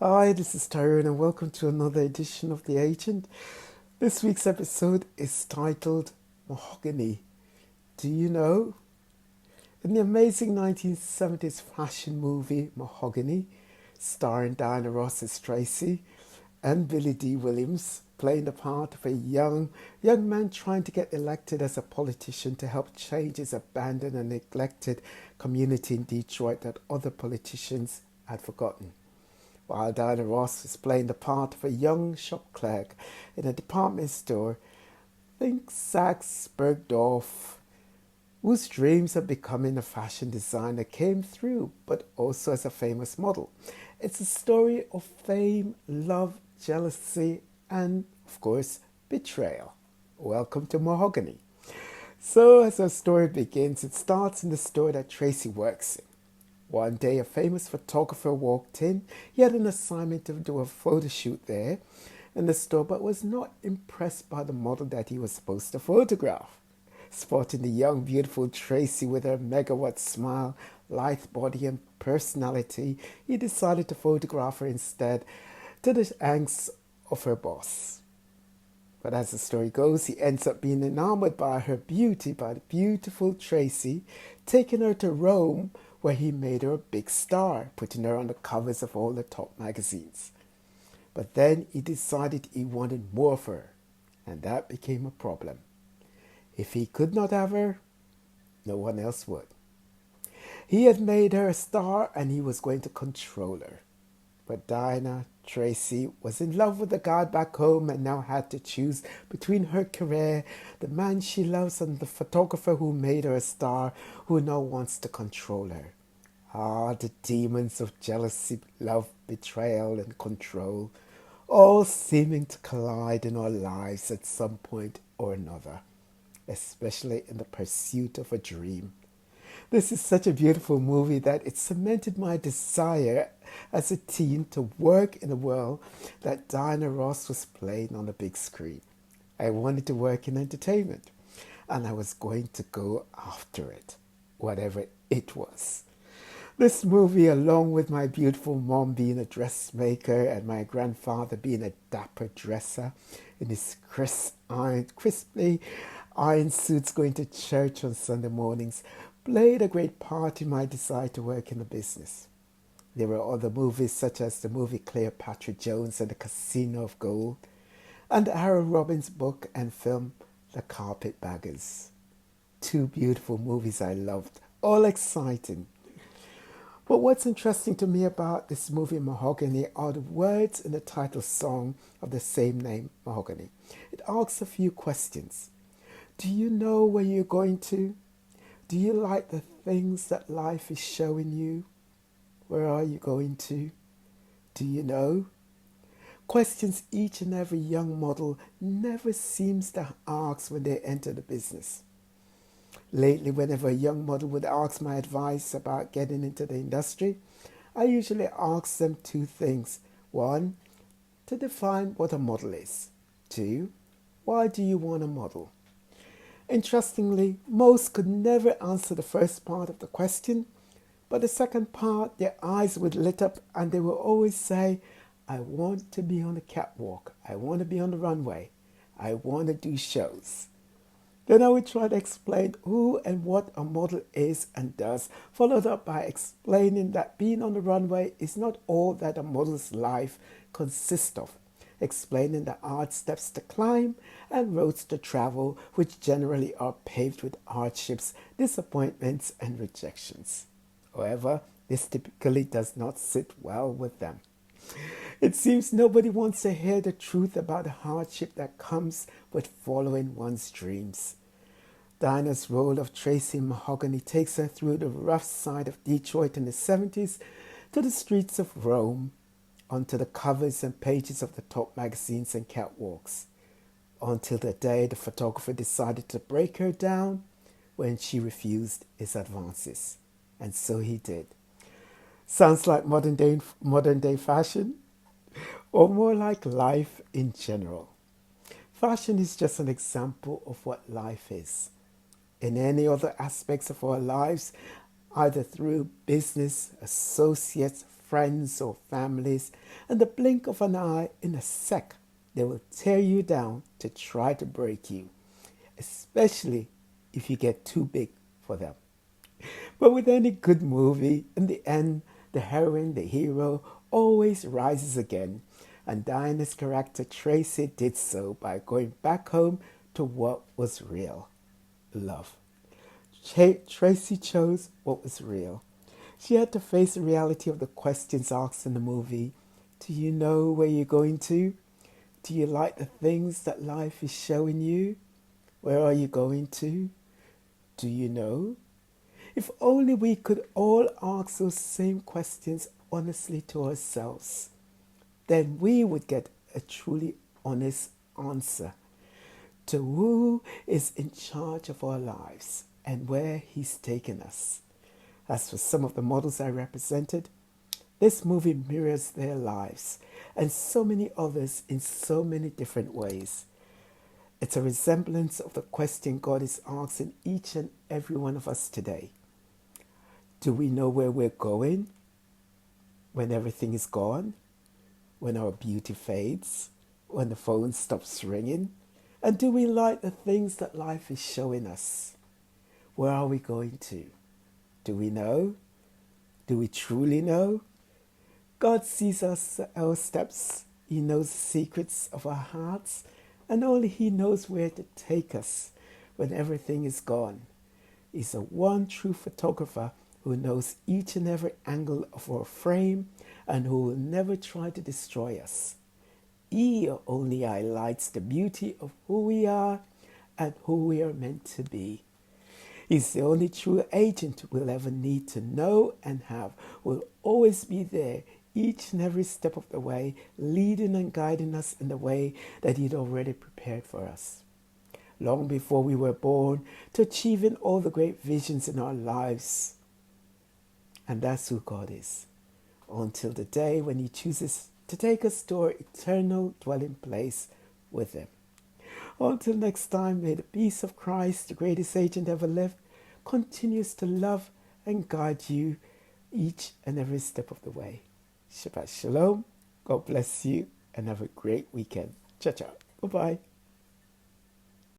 Hi, this is Tyrone, and welcome to another edition of The Agent. This week's episode is titled Mahogany. Do you know? In the amazing 1970s fashion movie Mahogany, starring Diana Ross as Tracy and Billy D. Williams, playing the part of a young man trying to get elected as a politician to help change his abandoned and neglected community in Detroit that other politicians had forgotten. While Diana Ross was playing the part of a young shop clerk in a department store, think Saks Bergdorf, whose dreams of becoming a fashion designer came through, but also as a famous model. It's a story of fame, love, jealousy, and, of course, betrayal. Welcome to Mahogany. So, as our story begins, it starts in the store that Tracy works in. One day, a famous photographer walked in. He had an assignment to do a photo shoot there in the store, but was not impressed by the model that he was supposed to photograph. Spotting the young, beautiful Tracy with her megawatt smile, lithe body, and personality, he decided to photograph her instead, to the angst of her boss. But as the story goes, he ends up being enamored by her beauty, by the beautiful Tracy, taking her to Rome, where he made her a big star, putting her on the covers of all the top magazines. But then he decided he wanted more of her, and that became a problem. If he could not have her, no one else would. He had made her a star, and he was going to control her. But Diana Tracy was in love with the guy back home and now had to choose between her career, the man she loves, and the photographer who made her a star, who now wants to control her. Ah, the demons of jealousy, love, betrayal, and control, all seeming to collide in our lives at some point or another, especially in the pursuit of a dream. This is such a beautiful movie that it cemented my desire as a teen to work in a world that Diana Ross was playing on the big screen. I wanted to work in entertainment, and I was going to go after it, whatever it was. This movie, along with my beautiful mom being a dressmaker and my grandfather being a dapper dresser in his crisply ironed suits going to church on Sunday mornings, played a great part in my desire to work in the business. There were other movies such as the movie Cleopatra Jones and the Casino of Gold, and Harold Robbins' book and film The Carpetbaggers. Two beautiful movies I loved, all exciting. But what's interesting to me about this movie Mahogany are the words in the title song of the same name, Mahogany. It asks a few questions. Do you know where you're going to? Do you like the things that life is showing you? Where are you going to? Do you know? Questions each and every young model never seems to ask when they enter the business. Lately, whenever a young model would ask my advice about getting into the industry, I usually ask them two things. One, to define what a model is. Two, why do you want a model? Interestingly, most could never answer the first part of the question, but the second part, their eyes would lit up and they will always say, I want to be on the catwalk. I want to be on the runway. I want to do shows. Then I would try to explain who and what a model is and does, followed up by explaining that being on the runway is not all that a model's life consists of, explaining the hard steps to climb and roads to travel, which generally are paved with hardships, disappointments, and rejections. However, this typically does not sit well with them. It seems nobody wants to hear the truth about the hardship that comes with following one's dreams. Diana's role of Tracy in Mahogany takes her through the rough side of Detroit in the 70s to the streets of Rome, onto the covers and pages of the top magazines and catwalks, until the day the photographer decided to break her down when she refused his advances. And so he did. Sounds like modern day fashion, or more like life in general. Fashion is just an example of what life is. In any other aspects of our lives, either through business, associates, friends or families, and the blink of an eye, in a sec, they will tear you down to try to break you, especially if you get too big for them. But with any good movie, in the end, the heroine, the hero, always rises again, and Diana's character Tracy did so by going back home to what was real: love. Tracy chose what was real. She had to face the reality of the questions asked in the movie. Do you know where you're going to? Do you like the things that life is showing you? Where are you going to? Do you know? If only we could all ask those same questions honestly to ourselves, then we would get a truly honest answer to who is in charge of our lives and where He's taken us. As for some of the models I represented, this movie mirrors their lives and so many others in so many different ways. It's a resemblance of the question God is asking each and every one of us today. Do we know where we're going when everything is gone? When our beauty fades? When the phone stops ringing? And do we like the things that life is showing us? Where are we going to? Do we know? Do we truly know? God sees us, our steps. He knows the secrets of our hearts, and only He knows where to take us when everything is gone. He's the one true photographer who knows each and every angle of our frame and who will never try to destroy us. He only highlights the beauty of who we are and who we are meant to be. He's the only true agent we'll ever need to know and have, will always be there each and every step of the way, leading and guiding us in the way that He'd already prepared for us. Long before we were born, to achieving all the great visions in our lives. And that's who God is. Until the day when He chooses to take us to our eternal dwelling place with Him. Until next time, may the peace of Christ, the greatest agent ever lived, continues to love and guide you each and every step of the way. Shabbat Shalom. God bless you and have a great weekend. Ciao, ciao. Bye-bye.